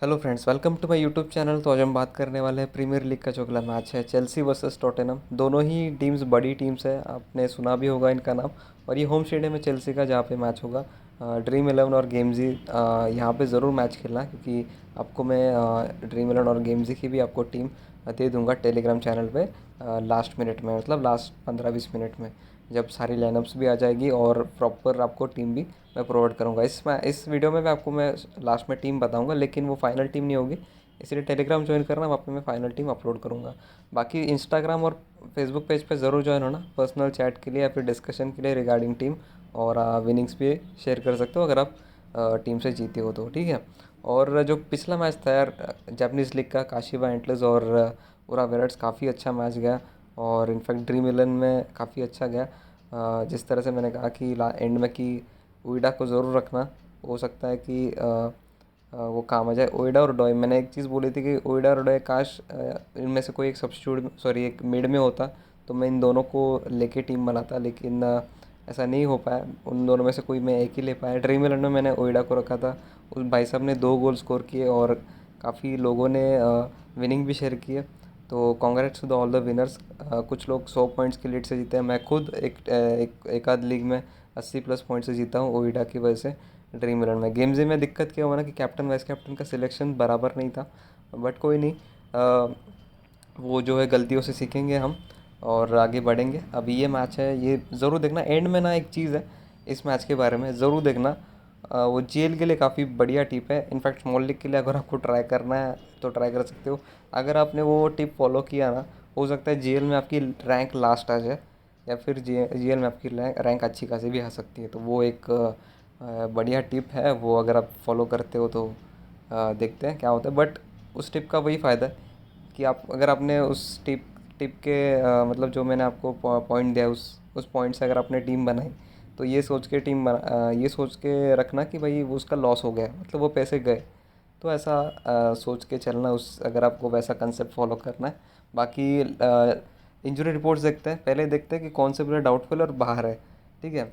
Hello friends, welcome to my YouTube channel. तो आज हम बात करने वाले हैं प्रीमियर लीग का जो अगला मैच है, चेल्सी वर्सेस टॉटनहम। दोनों ही टीम्स बड़ी टीम्स है, आपने सुना भी होगा इनका नाम। और ये होम स्टेडियम है चेल्सी का, जहाँ पे मैच होगा। ड्रीम इलेवन और गेमजी यहाँ पे ज़रूर मैच खेलना, क्योंकि आपको मैं ड्रीम इलेवन और गेमजी की भी आपको टीम दे दूँगा टेलीग्राम चैनल पे लास्ट मिनट में, मतलब लास्ट 15-20 मिनट में, जब सारी लाइनअप्स भी आ जाएगी और प्रॉपर आपको टीम भी मैं प्रोवाइड करूँगा। इस वीडियो में आपको मैं लास्ट में टीम बताऊँगा, लेकिन वो फाइनल टीम नहीं होगी, इसलिए टेलीग्राम ज्वाइन करना, वहाँ पे मैं फाइनल टीम अपलोड करूँगा। बाकी इंस्टाग्राम और फेसबुक पेज पे ज़रूर ज्वाइन होना, पर्सनल चैट के लिए या फिर डिस्कशन के लिए रिगार्डिंग टीम, और विनिंग्स भी शेयर कर सकते हो अगर आप टीम से जीते हो तो, ठीक है। और जो पिछला मैच था यार, जापानीज़ लीग का, काशिबा एंटलर्स और उरा वेरट्स, काफ़ी अच्छा मैच गया। और इनफैक्ट ड्रीम इलेवन में काफ़ी अच्छा गया। जिस तरह से मैंने कहा कि एंड में कि ओइडा को ज़रूर रखना, हो सकता है कि वो काम आ जाए। ओइडा और डोय, मैंने एक चीज़ बोली थी कि ओइडा और डोय, काश इनमें से कोई एक सब्स्टिट्यूट, सॉरी एक मिड में होता, तो मैं इन दोनों को लेके टीम बनाता, लेकिन ऐसा नहीं हो पाया। उन दोनों में से कोई मैं एक ही ले पाया। ड्रीम इलेवन में मैंने ओइडा को रखा था। उस भाई साहब ने 2 गोल स्कोर किए और काफ़ी लोगों ने विनिंग भी शेयर की है। तो congrats to the all the winners. कुछ लोग 100 पॉइंट्स की लीड से जीते हैं, मैं खुद एक आध लीग में 80+ पॉइंट से जीता हूँ ओइडा की वजह से। ड्रीम इलेवन में गेम्स में दिक्कत क्या हुआ ना कि कैप्टन वाइस कैप्टन का सिलेक्शन बराबर नहीं था, बट कोई नहीं। वो जो है गलतियों से सीखेंगे हम और आगे बढ़ेंगे। अभी ये मैच है, ये ज़रूर देखना। एंड में ना एक चीज़ है इस मैच के बारे में ज़रूर देखना, वो जीएल के लिए काफ़ी बढ़िया टिप है। इनफैक्ट स्मॉल लीग के लिए अगर आपको ट्राई करना है तो ट्राई कर सकते हो। अगर आपने वो टिप फॉलो किया ना, हो सकता है जीएल में आपकी रैंक लास्ट आ जाए, या फिर जीएल में आपकी रैंक अच्छी खासी भी आ सकती है। तो वो एक बढ़िया टिप है, वो अगर आप फॉलो करते हो तो देखते हैं क्या होता है। बट उस टिप का वही फ़ायदा है कि आप, अगर आपने उस टिप टिप के मतलब जो मैंने आपको पॉइंट दिया, उस पॉइंट से अगर आपने टीम बनाई, तो ये सोच के ये सोच के रखना कि भाई वो उसका लॉस हो गया, मतलब वो पैसे गए। तो ऐसा सोच के चलना, उस अगर आपको वैसा कंसेप्ट फॉलो करना है। बाकी इंजरी रिपोर्ट्स देखते हैं, पहले देखते हैं कि कौन से प्लेयर डाउटफुल और बाहर है, ठीक है।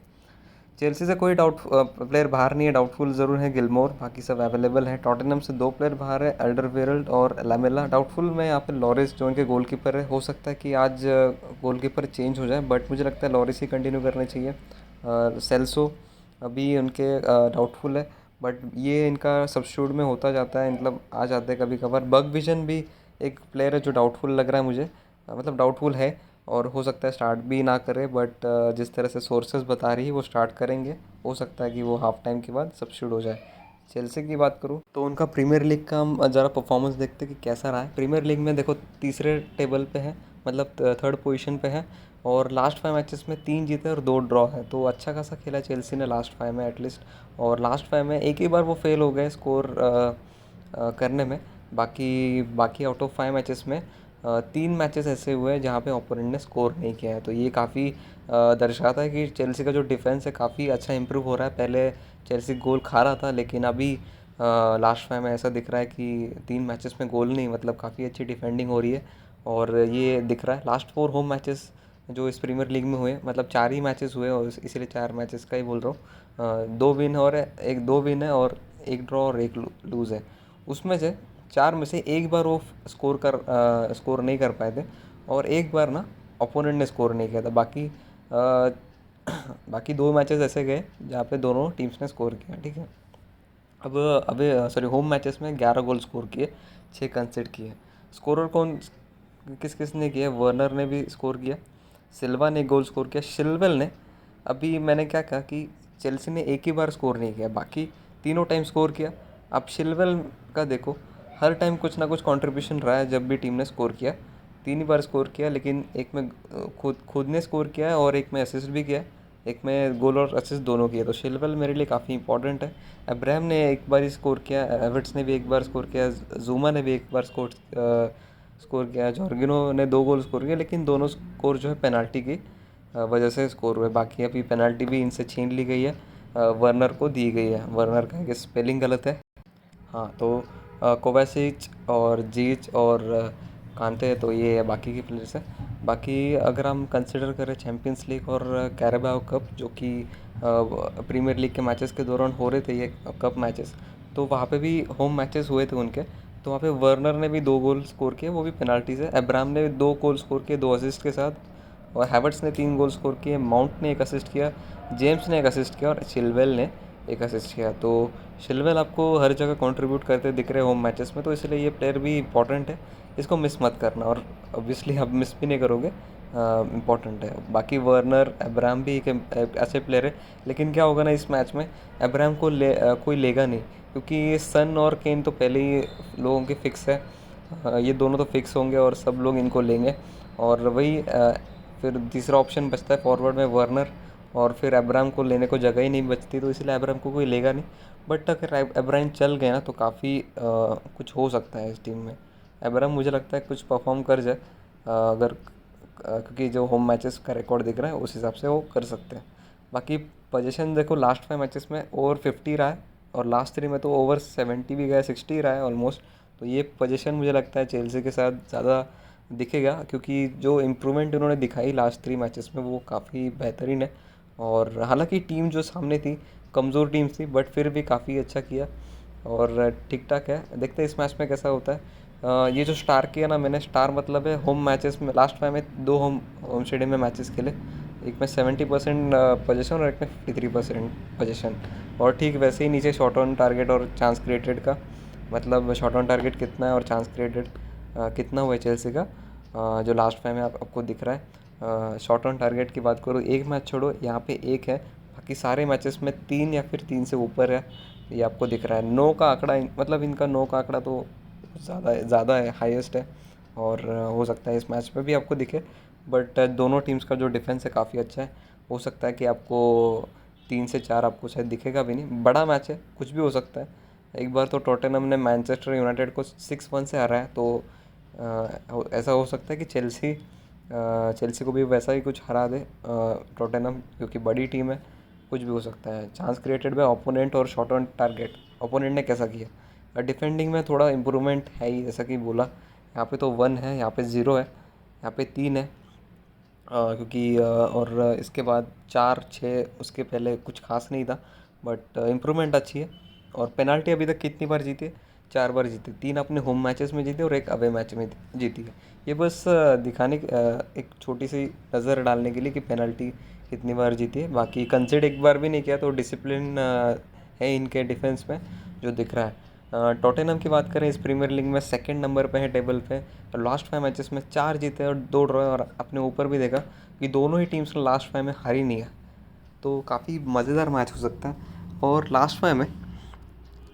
चेल्सी से कोई प्लेयर बाहर नहीं है, डाउटफुल ज़रूर है गिलमोर, बाकी सब अवेलेबल है। टॉटनहम से 2 प्लेयर बाहर है, एल्डरवेरल्ड और लामेला। डाउटफुल में यहाँ पे लॉरिस, जो इनके गोलकीपर है, हो सकता है कि आज गोलकीपर चेंज हो जाए, बट मुझे लगता है लॉरिस ही कंटिन्यू करने चाहिए। सेल्सो अभी उनके डाउटफुल है, बट ये इनका सब्स्टिट्यूट में होता जाता है, मतलब आ जाते हैं कभी कभार। बग विजन भी एक प्लेयर है जो डाउटफुल लग रहा है मुझे, मतलब डाउटफुल है, और हो सकता है स्टार्ट भी ना करे, बट जिस तरह से सोर्सेज बता रही है वो स्टार्ट करेंगे। हो सकता है कि वो हाफ टाइम के बाद सब्स्टिट्यूट हो जाए। चेल्सी की बात करूँ तो उनका प्रीमियर लीग का हम ज़रा परफॉर्मेंस देखते हैं कि कैसा रहा है। प्रीमियर लीग में देखो, तीसरे टेबल पे है, मतलब थर्ड पोजीशन पे है, और लास्ट 5 मैचेस में 3 जीते और 2 ड्रॉ है। तो अच्छा खासा खेला चेल्सी ने लास्ट 5 में एटलीस्ट। और लास्ट 5 में एक ही बार वो फेल हो गए स्कोर करने में। बाकी बाकी आउट ऑफ 5 मैचेस में 3 मैचेस ऐसे हुए हैं जहाँ पे ओपोनेंट ने स्कोर नहीं किया है। तो ये काफ़ी दर्शाता है कि चेल्सी का जो डिफेंस है काफ़ी अच्छा इंप्रूव हो रहा है। पहले चेल्सी गोल खा रहा था, लेकिन अभी लास्ट 5 में ऐसा दिख रहा है कि 3 मैचेस में गोल नहीं, मतलब काफ़ी अच्छी डिफेंडिंग हो रही है। और ये दिख रहा है लास्ट 4 होम मैचेस जो इस प्रीमियर लीग में हुए, मतलब 4 ही मैचेस हुए, और इसीलिए 4 मैचेस का ही बोल रहा हूँ। 2 विन है और 1 ड्रॉ और 1 लूज़ है। उसमें से 4 में से एक बार वो स्कोर नहीं कर पाए थे, और एक बार ना ओपोनेंट ने स्कोर नहीं किया था। बाकी 2 मैचेस ऐसे गए जहाँ पे दोनों टीम्स ने स्कोर किया, ठीक है। अब अभी सॉरी, होम मैचेस में 11 गोल स्कोर किए, 6 कंसीड किए। स्कोरर कौन, किस किस ने किया? वर्नर ने भी स्कोर किया, सिल्वा ने 1 गोल स्कोर किया, शिल्वेल ने। अभी मैंने क्या कहा कि चेल्सी ने एक ही बार स्कोर नहीं किया, बाकी तीनों टाइम स्कोर किया। अब शिल्वेल का देखो, हर टाइम कुछ ना कुछ कंट्रीब्यूशन रहा है जब भी टीम ने स्कोर किया। 3 ही बार स्कोर किया, लेकिन एक में खुद खुद ने स्कोर किया है और एक में असिस्ट भी किया है। एक में गोल और असिस्ट दोनों किए, तो शिल्वेल मेरे लिए काफ़ी इंपॉर्टेंट है। अब्राहम ने एक बार ही स्कोर किया, एवर्ट्स ने भी एक बार स्कोर किया, जूमा ने भी एक बार स्कोर किया, जॉर्गिनो ने 2 गोल स्कोर किए, लेकिन दोनों स्कोर जो है पेनाल्टी की वजह से स्कोर हुए। बाकी अभी पेनाल्टी भी इनसे छीन ली गई है, वर्नर को दी गई है। वर्नर का स्पेलिंग गलत है। हाँ, तो कोवासिच और जीच और कांते, तो ये है बाकी के प्लेयर्स हैं। बाकी अगर हम कंसिडर करें चैम्पियंस लीग और कैरेबाओ कप, जो कि प्रीमियर लीग के मैचेस के दौरान हो रहे थे ये कप मैचेस, तो वहाँ पे भी होम मैचेस हुए थे उनके, तो वहाँ पे वर्नर ने भी 2 गोल स्कोर किए, वो भी पेनाल्टी से। अब्राहम ने 2 गोल स्कोर किए 2 असिस्ट के साथ, और हैवर्ट्स ने 3 गोल स्कोर किए, माउंट ने 1 असिस्ट किया, जेम्स ने 1 असिस्ट किया और चिलवेल ने 1 असिस्ट किया। तो चिलवेल आपको हर जगह कंट्रीब्यूट करते दिख रहे होम मैचेस में, तो इसलिए ये प्लेयर भी इंपॉर्टेंट है, इसको मिस मत करना। और ऑब्वियसली आप मिस भी नहीं करोगे, इम्पॉर्टेंट है। बाकी वर्नर, अब्राहम भी एक ऐसे प्लेयर है, लेकिन क्या होगा ना इस मैच में, अब्राहम को कोई लेगा नहीं, क्योंकि सन और केन तो पहले ही लोगों के फिक्स है। ये दोनों तो फिक्स होंगे और सब लोग इनको लेंगे। और वही फिर तीसरा ऑप्शन बचता है फॉरवर्ड में वर्नर, और फिर अब्राहम को लेने को जगह ही नहीं बचती, तो इसलिए अब्राहम को कोई लेगा नहीं। बट अगर अब्राहम चल गया ना तो काफ़ी कुछ हो सकता है इस टीम में। अब्राहम मुझे लगता है कुछ परफॉर्म कर जाए, अगर क्योंकि जो होम मैचेस का रिकॉर्ड दिख रहा है उस हिसाब से वो कर सकते हैं। बाकी पोजीशन देखो, लास्ट 5 मैचेस में ओवर 50 रहा है, और लास्ट 3 में तो ओवर 70 भी गया, 60 रहा है ऑलमोस्ट। तो ये पोजीशन मुझे लगता है चेल्सी के साथ ज़्यादा दिखेगा, क्योंकि जो इम्प्रूवमेंट उन्होंने दिखाई लास्ट 3 मैचेस में वो काफ़ी बेहतरीन है। और हालांकि टीम जो सामने थी कमज़ोर टीम थी, बट फिर भी काफ़ी अच्छा किया और ठीक ठाक है। देखते हैं इस मैच में कैसा होता है। ये जो स्टार किया ना मैंने, स्टार मतलब है होम मैचेस में, लास्ट 5 में 2 होम होम स्टेडियम में मैचेस खेले, एक में 70% पोजीशन और एक में 53% पोजीशन। और ठीक वैसे ही नीचे शॉट ऑन टारगेट और चांस क्रिएटेड का, मतलब शॉट ऑन टारगेट कितना है और चांस क्रिएटेड कितना हुआ है चेल्सी का, जो लास्ट 5 में आपको दिख रहा है। शॉट ऑन टारगेट की बात करूँ, एक मैच छोड़ो यहाँ पे 1 है, बाकी सारे मैचेस में 3 या फिर 3 से ऊपर है, ये आपको दिख रहा है। 9 का आंकड़ा, मतलब इनका 9 का आंकड़ा तो ज़्यादा है, हाईएस्ट है। और हो सकता है इस मैच में भी आपको दिखे, बट दोनों टीम्स का जो डिफेंस है काफ़ी अच्छा है। हो सकता है कि आपको 3 से 4 आपको शायद दिखेगा भी नहीं, बड़ा मैच है, कुछ भी हो सकता है। एक बार तो टॉटनहम ने मैनचेस्टर यूनाइटेड को 6-1 से हराया, तो ऐसा हो सकता है कि चेल्सी को भी वैसा ही कुछ हरा दे टॉटनहम, क्योंकि बड़ी टीम है, कुछ भी हो सकता है। चांस क्रिएटेड बाय ओपोनेंट और शॉट ऑन टारगेट, ओपोनेंट ने कैसा किया। डिफेंडिंग में थोड़ा इम्प्रूवमेंट है ही, जैसा कि बोला, यहाँ पे तो 1 है, यहाँ पे 0 है, यहाँ पे 3 है, क्योंकि और इसके बाद 4-6 उसके पहले कुछ खास नहीं था, बट इम्प्रूवमेंट अच्छी है। और पेनाल्टी अभी तक कितनी बार जीती है, 4 बार जीती, 3 अपने होम मैचेस में जीती और 1 अवे मैच में जीती है। ये बस दिखाने एक छोटी सी नज़र डालने के लिए कि पेनाल्टी कितनी बार जीती है। बाकी कंसिड एक बार भी नहीं किया, तो डिसिप्लिन है इनके डिफेंस में जो दिख रहा है। टॉटनहम की बात करें, इस प्रीमियर लीग में सेकंड नंबर पे है टेबल पे, और लास्ट 5 मैचेस में 4 जीते और 2 ड्रॉ। और अपने ऊपर भी देखा कि दोनों ही टीम्स लास्ट 5 में हारी नहीं है, तो काफ़ी मज़ेदार मैच हो सकता है। और लास्ट 5 में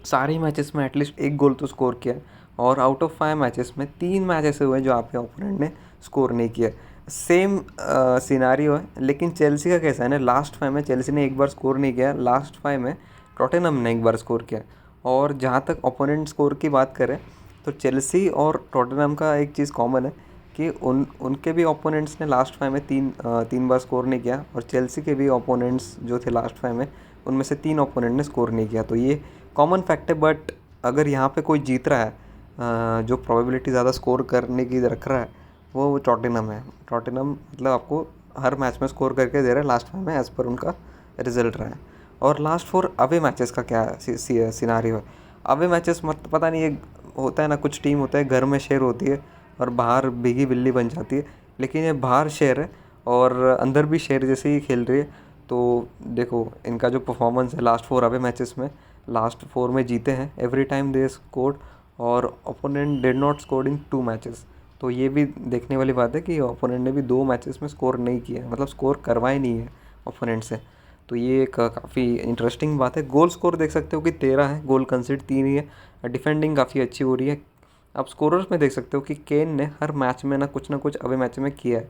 सारे मैचेस में एटलीस्ट 1 गोल तो स्कोर किया, और आउट ऑफ 5 मैचेस में 3 मैच ऐसे हुए जो आपके ओपोनेंट ने स्कोर नहीं किया। सेम सिनारियो है, लेकिन चेल्सी का कैसा है ना, लास्ट 5 में चेल्सी ने 1 बार स्कोर नहीं किया, लास्ट 5 में टॉटनहम ने 1 बार स्कोर किया। और जहाँ तक ओपोनेंट स्कोर की बात करें, तो चेल्सी और टॉटनहम का एक चीज़ कॉमन है कि उनके भी ओपोनेंट्स ने लास्ट 5 में 3 बार स्कोर नहीं किया, और चेल्सी के भी ओपोनेंट्स जो थे लास्ट 5 में, उनमें से 3 ओपोनेंट ने स्कोर नहीं किया। तो ये कॉमन फैक्ट है। बट अगर यहाँ पे कोई जीत रहा है, जो प्रोबेबिलिटी ज़्यादा स्कोर करने की रख रहा है, वो टॉटनहम है। टॉटनहम मतलब आपको हर मैच में स्कोर करके दे रहा है लास्ट 5 में, एज़ पर उनका रिजल्ट रहा है। और लास्ट 4 अवे मैचेस का क्या सिनारियो है। अवे मैचेस मत पता नहीं, ये होता है ना, कुछ टीम होता है घर में शेर होती है और बाहर भीगी बिल्ली बन जाती है, लेकिन ये बाहर शेर है और अंदर भी शेर जैसे ही खेल रही है। तो देखो इनका जो परफॉर्मेंस है लास्ट 4 अवे मैचेस में, लास्ट 4 में जीते हैं, एवरी टाइम दे स्कोर्ड, और opponent did not scored in 2 matches. तो ये भी देखने वाली बात है कि ओपोनेंट ने भी 2 मैचेस में स्कोर नहीं किया, मतलब स्कोर करवाए नहीं है ओपोनेंट से। तो ये एक काफ़ी इंटरेस्टिंग बात है। गोल स्कोर देख सकते हो कि 13 है, गोल कंसिड 3 ही है। डिफेंडिंग काफ़ी अच्छी हो रही है। आप स्कोरर्स में देख सकते हो कि केन ने हर मैच में ना कुछ अवे मैच में किया है,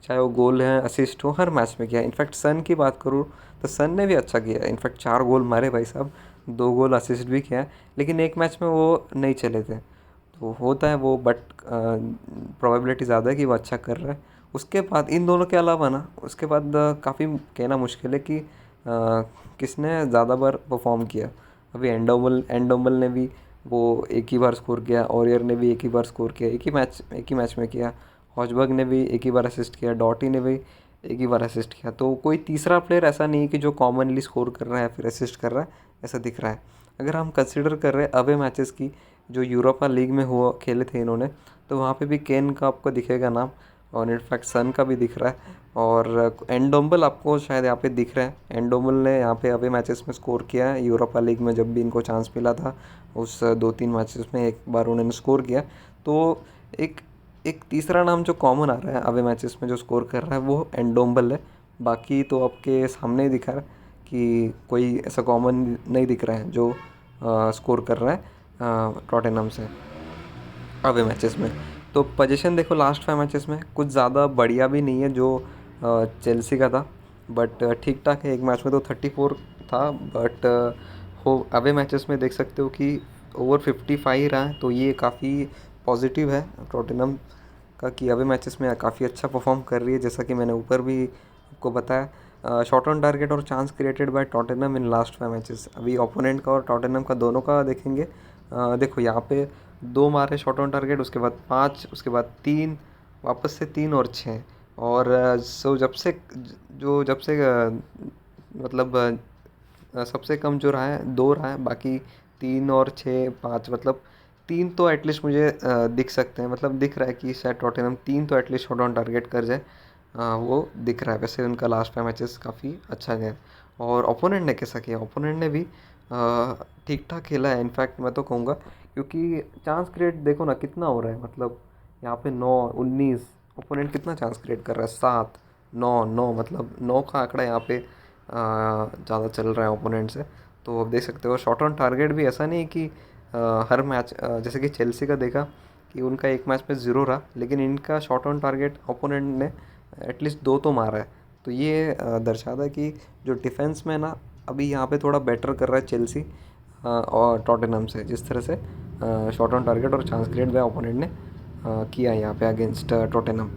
चाहे वो गोल है, असिस्ट हो, हर मैच में किया है। इनफैक्ट सन की बात करूँ तो सन ने भी अच्छा किया है, इनफैक्ट 4 गोल मारे भाई साहब, 2 गोल असिस्ट भी किया है, लेकिन एक मैच में वो नहीं चले थे, तो होता है वो। बट प्रोबेबिलिटी ज़्यादा है कि वो अच्छा कर रहा है। उसके बाद इन दोनों के अलावा ना, उसके बाद काफ़ी कहना मुश्किल है कि किसने ज़्यादा बार परफॉर्म किया। अभी एंडोमल ने भी वो एक ही बार स्कोर किया, ऑरियर ने भी एक ही बार स्कोर किया, एक ही मैच में किया। हॉजबर्ग ने भी एक ही बार असिस्ट किया, डॉटी ने भी एक ही बार असिस्ट किया। तो कोई तीसरा प्लेयर ऐसा नहीं है कि जो कॉमनली स्कोर कर रहा है फिर असिस्ट कर रहा है, ऐसा दिख रहा है। अगर हम कंसिडर कर रहे हैं अवे मैचेस की, जो यूरोपा लीग में हुआ खेले थे इन्होंने, तो वहाँ पे भी केन का आपको दिखेगा नाम, और इनफैक्ट सन का भी दिख रहा है, और एंडोम्बल आपको शायद यहाँ पे दिख रहा है। एंडोम्बल ने यहाँ पे अवे मैचेस में स्कोर किया है यूरोपा लीग में, जब भी इनको चांस मिला था उस 2-3 मैचेस में एक बार उन्होंने स्कोर किया। तो एक एक तीसरा नाम जो कॉमन आ रहा है अवे मैचेस में जो स्कोर कर रहा है वो एंडोम्बल है। बाकी तो आपके सामने ही दिखा रहा है कि कोई ऐसा कॉमन नहीं दिख रहा है जो स्कोर कर रहा है टॉटेनहम से अवे मैचेस में। तो पोजीशन देखो लास्ट 5 मैचेस में कुछ ज़्यादा बढ़िया भी नहीं है जो चेल्सी का था, बट ठीक ठाक है। एक मैच में तो 34 था, बट हो अवे मैचेस में देख सकते हो कि ओवर 55 रहा है, तो ये काफ़ी पॉजिटिव है टॉटेनहम का कि अवे मैचेस में काफ़ी अच्छा परफॉर्म कर रही है, जैसा कि मैंने ऊपर भी आपको बताया। शॉट ऑन टारगेट और chance created by Tottenham in last 5 matches, अभी ओपोनेंट का और टॉटेनहम का दोनों का देखेंगे। देखो यहाँ पे 2 मारे शॉट ऑन टारगेट, उसके बाद 5, उसके बाद 3, वापस से 3 और 6, और सो जब से मतलब सबसे कम जो रहा है 2 रहा है, बाकी 3 और 6, 5, मतलब 3 तो एटलीस्ट मुझे दिख सकते हैं, मतलब दिख रहा है कि शायद टॉटेनहम 3 तो एटलीस्ट शॉट ऑन टारगेट कर जाए। वो दिख रहा है। वैसे उनका लास्ट 5 मैचेस काफ़ी अच्छा गया। और ओपोनेंट ने कैसा किया, ओपोनेंट ने भी ठीक ठाक खेला है इनफैक्ट, मैं तो कहूँगा, क्योंकि चांस क्रिएट देखो ना कितना हो रहा है, मतलब यहाँ पे 9-19, ओपोनेंट कितना चांस क्रिएट कर रहा है, 7-9-9, मतलब 9 का आंकड़ा यहाँ पे ज़्यादा चल रहा है ओपोनेंट से। तो अब देख सकते हो शॉट ऑन टारगेट भी ऐसा नहीं कि हर मैच जैसे कि चेल्सी का देखा कि उनका एक मैच में 0 रहा, लेकिन इनका शॉट ऑन टारगेट ओपोनेंट ने एटलीस्ट 2 तो मारा है। तो ये दर्शाता है कि जो डिफेंस में ना अभी यहाँ पे थोड़ा बेटर कर रहा है चेल्सी और टॉटेनहम से, जिस तरह से शॉट ऑन टारगेट और चांस क्रिएट बाय ओपोनेंट ने किया यहाँ पे अगेंस्ट टॉटेनहम।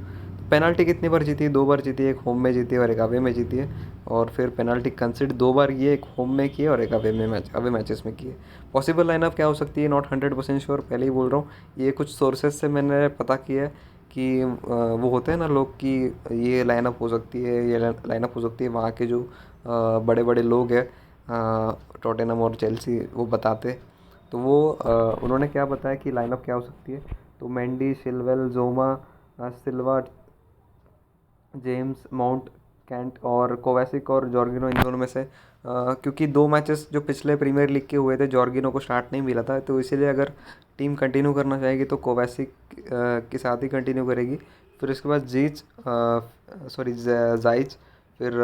पेनल्टी कितनी बार जीती है, 2 बार जीती है, एक होम में जीती है और एक अवे में जीती है, और फिर पेनल्टी कंसिड 2 बार की है, एक होम में की है और एक अवे मैचेस में की है। पॉसिबल लाइनअप क्या हो सकती है, नॉट 100% श्योर, पहले ही बोल रहा हूँ, ये कुछ सोर्सेज से मैंने पता किया है कि वो होते हैं ना लोग कि ये लाइनअप हो सकती है, ये लाइनअप हो सकती है, वहाँ के जो बड़े बड़े लोग हैं टॉटेनहम और चेल्सी वो बताते। तो वो उन्होंने क्या बताया कि लाइनअप क्या हो सकती है, तो मेंडी, शिलवेल, जोमा, सिल्वा, जेम्स, माउंट, कैंट और कोवासिक और जॉर्गिनो, इन दोनों में से क्योंकि 2 मैचेस जो पिछले प्रीमियर लीग के हुए थे जॉर्गिनो को स्टार्ट नहीं मिला था, तो इसीलिए अगर टीम कंटिन्यू करना चाहेगी तो कोवासिक के साथ ही कंटिन्यू करेगी। फिर उसके बाद जाइच, फिर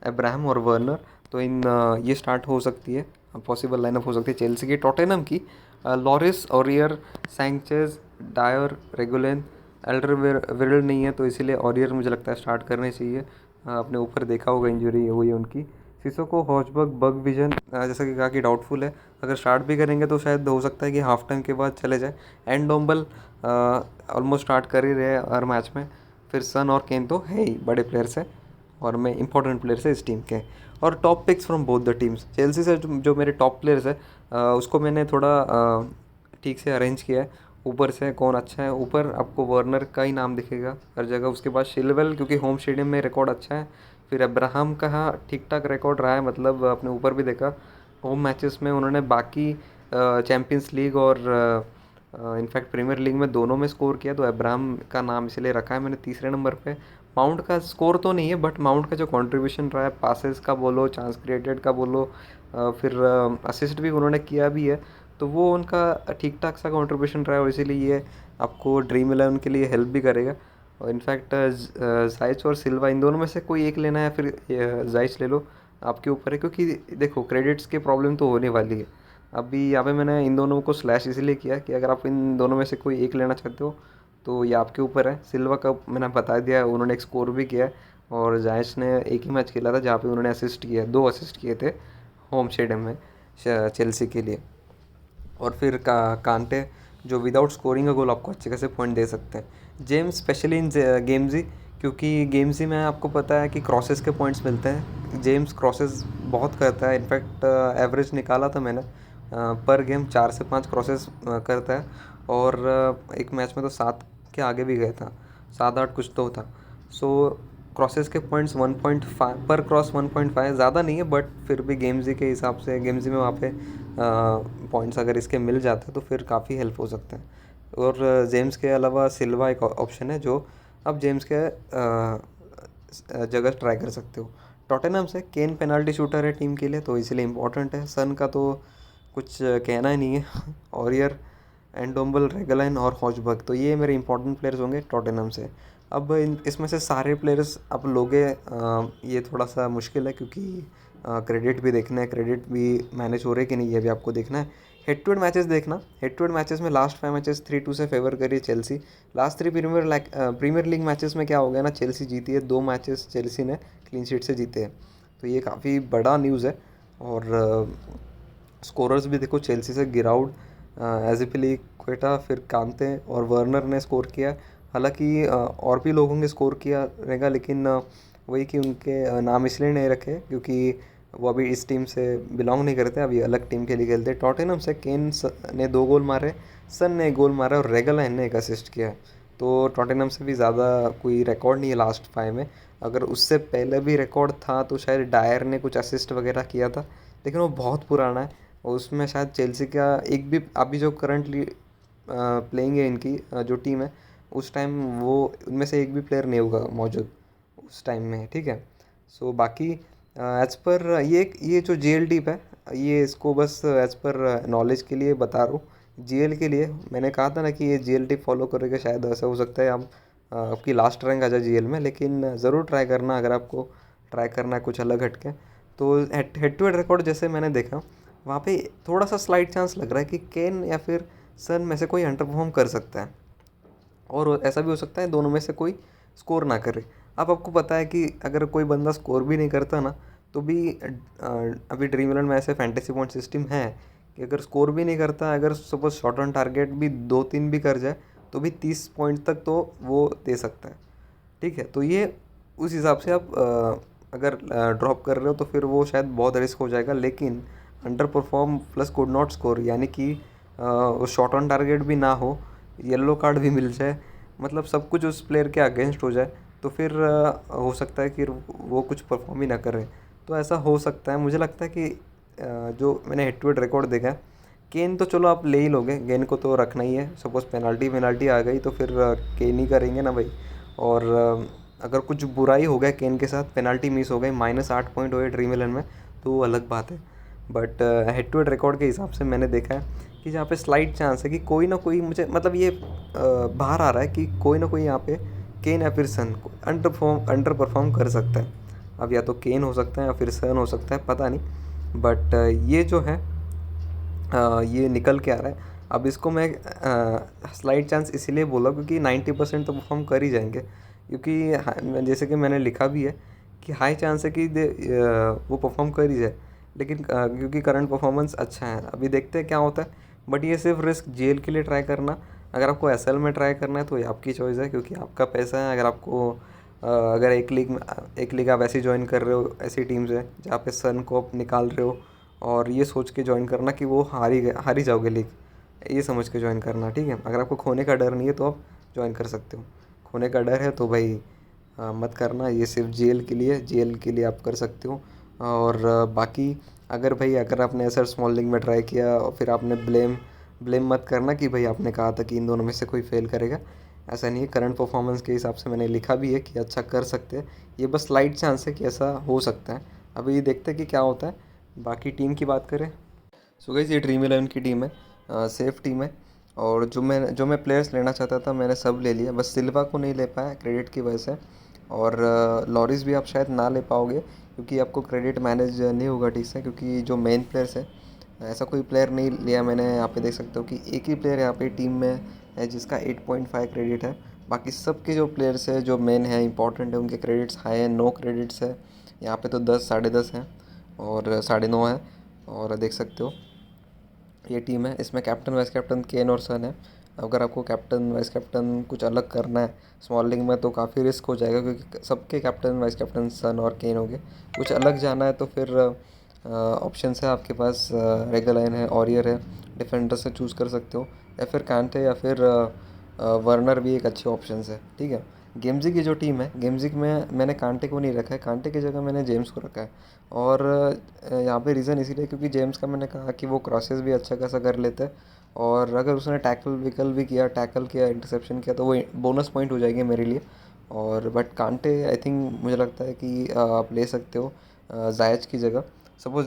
अब्राहम और वर्नर, तो ये स्टार्ट हो सकती है, पॉसिबल लाइनअप हो सकती है चेल्सी की। टॉटेनहम की लॉरिस, ओरियर, सैंचेज, डायर, रेगुलेन, एल्डर विरल नहीं है, तो इसीलिए ऑरियर मुझे लगता है स्टार्ट करने चाहिए। आपने ऊपर देखा होगा इंजरी हुई है उनकी। सिसोको, हॉजबर्ग, बग विजन जैसा कि कहा कि डाउटफुल है, अगर स्टार्ट भी करेंगे तो शायद हो सकता है कि हाफ टाइम के बाद चले जाए। एंड डोम्बल ऑलमोस्ट स्टार्ट कर ही रहे हैं हर मैच में। फिर सन और केन तो है ही बड़े प्लेयर्स हैं और मैं इंपॉर्टेंट प्लेयर्स है इस टीम के। और top picks from both the teams, Chelsea से जो मेरे टॉप प्लेयर्स है उसको मैंने थोड़ा ठीक से अरेंज किया है, ऊपर से कौन अच्छा है। ऊपर आपको वर्नर का ही नाम दिखेगा हर जगह, उसके बाद शिलवेल क्योंकि होम स्टेडियम में रिकॉर्ड अच्छा है, फिर अब्राहम का ठीक ठाक रिकॉर्ड रहा है, मतलब आपने ऊपर भी देखा होम मैचेस में उन्होंने बाकी चैम्पियंस लीग और इनफैक्ट प्रीमियर लीग में दोनों में स्कोर किया, तो अब्राहम का नाम इसलिए रखा है मैंने तीसरे नंबर पे। माउंट का स्कोर तो नहीं है, बट माउंट का जो कंट्रीब्यूशन रहा है, पासेस का बोलो, चांस क्रिएटेड का बोलो, फिर असिस्ट भी उन्होंने किया भी है, तो वो उनका ठीक ठाक सा कंट्रीब्यूशन रहा है, और इसीलिए ये आपको ड्रीम 11 के लिए हेल्प भी करेगा। और इनफैक्ट जाइच और सिल्वा इन दोनों में से कोई एक लेना है, फिर जाइच ले लो, आपके ऊपर है, क्योंकि देखो क्रेडिट्स की प्रॉब्लम तो होने वाली है। अभी यहाँ पे मैंने इन दोनों को स्लैश इसलिए किया कि अगर आप इन दोनों में से कोई एक लेना चाहते हो तो ये आपके ऊपर है। सिल्वा का मैंने बता दिया, उन्होंने एक स्कोर भी किया है, और जायस ने एक ही मैच खेला था जहाँ पे उन्होंने असिस्ट किया, 2 असिस्ट किए थे होम स्टेडियम में चेल्सी के लिए। और फिर कांटे जो विदाउट स्कोरिंग अ गोल आपको अच्छे खासे पॉइंट दे सकते हैं। जेम्स स्पेशली इन गेम्जी, क्योंकि गेम्जी में आपको पता है कि क्रॉसेस के पॉइंट्स मिलते हैं, जेम्स क्रॉसेस बहुत करता है, इनफैक्ट एवरेज निकाला था मैंने, पर गेम 4 से 5 क्रॉसेस करता है, और एक मैच में तो 7 के आगे भी गया था, 7-8 कुछ तो था। सो क्रॉसेस के पॉइंट्स 1.5 पर क्रॉस, 1.5 ज़्यादा नहीं है, बट फिर भी गेम्जी के हिसाब से गेम्जी में वहाँ पे पॉइंट्स अगर इसके मिल जाते हैं तो फिर काफ़ी हेल्प हो सकते हैं। और जेम्स के अलावा सिल्वा एक ऑप्शन है जो आप जेम्स के जगह ट्राई कर सकते हो। टॉटेनहम से केन पेनाल्टी शूटर है टीम के लिए, तो इसलिए इम्पोर्टेंट है। सन का तो कुछ कहना ही नहीं है। ऑरियर, एंडोम्बल, रेगलाइन और हॉजबर्ग, तो ये मेरे इंपॉर्टेंट प्लेयर्स होंगे टॉटेनहम से। अब इसमें से सारे प्लेयर्स आप लोगे ये थोड़ा सा मुश्किल है, क्योंकि क्रेडिट भी देखना है, क्रेडिट भी मैनेज हो रहे कि नहीं ये भी आपको देखना है। हेड टू हेड मैचेस देखना, हेड टू हेड मैचेस में लास्ट 5 मैचेस 3-2 से फेवर करी Chelsea. Last 3 Premier League matches में क्या हो गया ना, चेल्सी जीती है, 2 मैचेस चेल्सी ने क्लीन शीट से जीते हैं, तो ये काफ़ी बड़ा न्यूज़ है। और स्कोरर्स भी देखो, चेल्सी से गिराउड, एज़पिलिक्वेटा, फिर कांते और वर्नर ने स्कोर किया। हालांकि और भी लोगों ने स्कोर किया रहेगा, लेकिन वही कि उनके नाम इसलिए नहीं रखे क्योंकि वो अभी इस टीम से बिलोंग नहीं करते, अभी अलग टीम के लिए खेलते। टॉटेनहम से केन ने 2 गोल मारे, सन ने 1 गोल मारा और रेगलाइन ने 1 असिस्ट किया। तो टॉटेनहम से भी ज़्यादा कोई रिकॉर्ड नहीं है लास्ट 5 में। अगर उससे पहले भी रिकॉर्ड था तो शायद डायर ने कुछ असिस्ट वगैरह किया था, लेकिन वो बहुत पुराना है और उसमें शायद चेल्सी का एक भी, अभी जो करंटली प्लेइंग है इनकी जो टीम है, उस टाइम वो उनमें से एक भी प्लेयर नहीं होगा मौजूद उस टाइम में, ठीक है। सो बाकी एज़ पर ये जो जीएल टीप है, ये इसको बस एज़ पर नॉलेज के लिए बता रहा हूँ। जीएल के लिए मैंने कहा था ना कि ये जीएल टिप फॉलो करेगा, शायद ऐसा हो सकता है हम आपकी लास्ट रैंक आ जाए जीएल में, लेकिन ज़रूर ट्राई करना अगर आपको ट्राई करना है कुछ अलग हटके। तो हेड टू हेड रिकॉर्ड जैसे मैंने देखा, वहाँ पे थोड़ा सा स्लाइट चांस लग रहा है कि केन या फिर सन में से कोई अंडर परफॉर्म कर सकता है, और ऐसा भी हो सकता है दोनों में से कोई स्कोर ना करे। अब आपको पता है कि अगर कोई बंदा स्कोर भी नहीं करता ना, तो भी अभी ड्रीम इलेवन में ऐसे फैंटेसी पॉइंट सिस्टम है कि अगर स्कोर भी नहीं करता, अगर सपोज शॉर्ट ऑन टारगेट भी 2-3 भी कर जाए, तो भी 30 पॉइंट तक तो वो दे सकता है, ठीक है। तो ये उस हिसाब से आप अगर ड्रॉप कर रहे हो तो फिर वो शायद बहुत रिस्क हो जाएगा। लेकिन under perform plus could not score, यानी कि वो शॉट ऑन टारगेट भी ना हो, येलो कार्ड भी मिल जाए, मतलब सब कुछ उस प्लेयर के अगेंस्ट हो जाए, तो फिर हो सकता है कि वो कुछ परफॉर्म ही ना करे। तो ऐसा हो सकता है, मुझे लगता है कि जो मैंने हेड टू हेड रिकॉर्ड देखा है, केन तो चलो आप ले ही लोगे, गेन को तो रखना ही है। सपोज़ पेनाल्टी आ गई तो फिर केन ही करेंगे ना भाई। और अगर कुछ बुराई हो गया केन के साथ, पेनाल्टी मिस हो गई, -8 पॉइंट हो गए ड्रीम इलेवन में, तो वो अलग बात है। But head to head record के हिसाब से मैंने देखा है कि जहाँ पे स्लाइट चांस है कि कोई ना कोई, मुझे मतलब ये बाहर आ रहा है कि कोई ना कोई यहाँ पे केन या फिर सन अंडर परफॉर्म कर सकता है। अब या तो केन हो सकता है या फिर सन हो सकता है, पता नहीं। बट ये जो है ये निकल के आ रहा है। अब इसको मैं स्लाइट चांस इसीलिए बोला क्योंकि 90% तो परफॉर्म कर ही जाएंगे, क्योंकि जैसे कि मैंने लिखा भी है कि हाई चांस है कि वो परफॉर्म कर ही जाए। लेकिन क्योंकि करंट परफॉर्मेंस अच्छा है, अभी देखते हैं क्या होता है। बट ये सिर्फ रिस्क जेल के लिए ट्राई करना, अगर आपको एसएल में ट्राई करना है तो ये आपकी चॉइस है, क्योंकि आपका पैसा है। अगर आपको अगर एक लीग आप ऐसी ज्वाइन कर रहे हो, ऐसी टीम से जहाँ पे सन को आप निकाल रहे हो, और ये सोच के ज्वाइन करना कि वो हार ही जाओगे लीग, ये समझ के ज्वाइन करना, ठीक है। अगर आपको खोने का डर नहीं है तो आप ज्वाइन कर सकते हो। खोने का डर है तो भाई मत करना, ये सिर्फ जेल के लिए आप कर सकते हो। और बाकी अगर आपने ऐसा स्मॉल लीग में ट्राई किया और फिर आपने ब्लेम मत करना कि भाई आपने कहा था कि इन दोनों में से कोई फेल करेगा। ऐसा नहीं है, करंट परफॉर्मेंस के हिसाब से मैंने लिखा भी है कि अच्छा कर सकते हैं। ये बस स्लाइट चांस है कि ऐसा हो सकता है। अभी देखते हैं कि क्या होता है। बाकी टीम की बात करें, सो गाइस ये ड्रीम इलेवन की टीम है, सेफ टीम है। और जो मैं प्लेयर्स लेना चाहता था मैंने सब ले लिया, बस सिल्वा को नहीं ले पाया क्रेडिट की वजह से। और लॉरिस भी आप शायद ना ले पाओगे क्योंकि आपको क्रेडिट मैनेज नहीं होगा ठीक से, क्योंकि जो मेन प्लेयर्स है ऐसा कोई प्लेयर नहीं लिया मैंने। यहाँ पे देख सकते हो कि एक ही प्लेयर यहाँ पे टीम में है जिसका 8.5 क्रेडिट है। बाकी सबके जो प्लेयर्स है जो मेन है इंपॉर्टेंट है उनके क्रेडिट्स हाई है, 9 क्रेडिट्स है। यहाँ पे तो 10, 10.5 हैं और 9.5 है। और देख सकते हो ये टीम है, इसमें कैप्टन वाइस कैप्टन केन और सन है। अगर आपको कैप्टन वाइस कैप्टन कुछ अलग करना है स्मॉल लीग में तो काफ़ी रिस्क हो जाएगा, क्योंकि सबके कैप्टन वाइस कैप्टन सन और केन हो गए। कुछ अलग जाना है तो फिर ऑप्शन है आपके पास, रेगलाइन है, ऑरियर है, डिफेंडर से चूज़ कर सकते हो, या फिर कांटे या फिर वर्नर भी एक अच्छे ऑप्शन है, ठीक है। गेम्जी की जो टीम है, गेम्जी में मैंने कांटे को नहीं रखा है, कांटे की जगह मैंने जेम्स को रखा है। और यहाँ पे रीज़न इसीलिए क्योंकि जेम्स का मैंने कहा कि वो क्रॉसेस भी अच्छा खासा कर लेता है, और अगर उसने टैकल विकल भी किया, टैकल किया, इंटरसेप्शन किया, तो वो बोनस पॉइंट हो जाएंगे मेरे लिए। और बट कांटे आई थिंक मुझे लगता है कि आप ले सकते हो जायज की जगह। सपोज़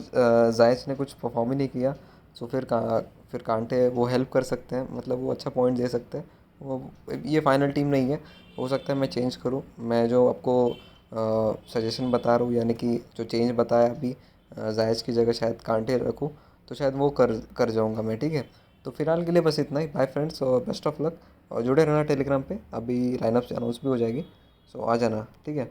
जायज ने कुछ परफॉर्म ही नहीं किया, तो फिर कांटे वो हेल्प कर सकते हैं, मतलब वो अच्छा पॉइंट दे सकते हैं। वो ये फाइनल टीम नहीं है, हो सकता है मैं चेंज करूँ। मैं जो आपको सजेशन बता रहा हूँ, यानी कि जो चेंज बताया अभी, जायज़ की जगह शायद कांटे रखूँ, तो शायद वो कर कर जाऊँगा मैं, ठीक है। तो फिलहाल के लिए बस इतना ही। बाय फ्रेंड्स, और बेस्ट ऑफ लक, और जुड़े रहना टेलीग्राम पे, अभी लाइनअप अनाउंस भी हो जाएगी, सो आ जाना, ठीक है।